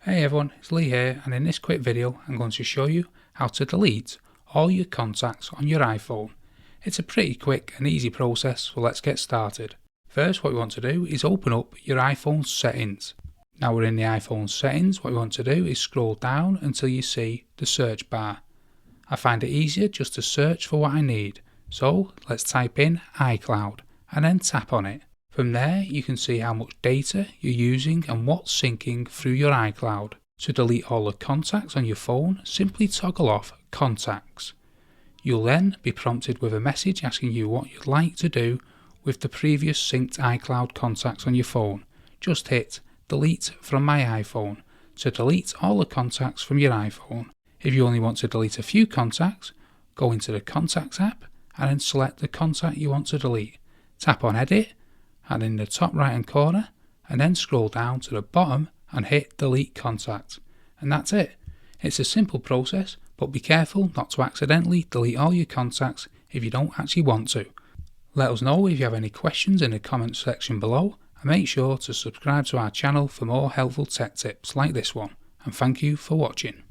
Hey everyone, it's Lee here, and in this quick video I'm going to show you how to delete all your contacts on your iPhone. It's a pretty quick and easy process, so let's get started. First, what we want to do is open up your iPhone settings. Now we're in the iPhone settings. What we want to do is scroll down until you see the search bar. I find it easier just to search for what I need, so let's type in iCloud and then tap on it. From there, you can see how much data you're using and what's syncing through your iCloud. To delete all the contacts on your phone, simply toggle off Contacts. You'll then be prompted with a message asking you what you'd like to do with the previous synced iCloud contacts on your phone. Just hit Delete from my iPhone to delete all the contacts from your iPhone. If you only want to delete a few contacts, go into the Contacts app and then select the contact you want to delete. Tap on Edit and in the top right hand corner, and then scroll down to the bottom and hit Delete Contact. And that's it. It's a simple process, but be careful not to accidentally delete all your contacts if you don't actually want to. Let us know if you have any questions in the comments section below, and make sure to subscribe to our channel for more helpful tech tips like this one. And thank you for watching.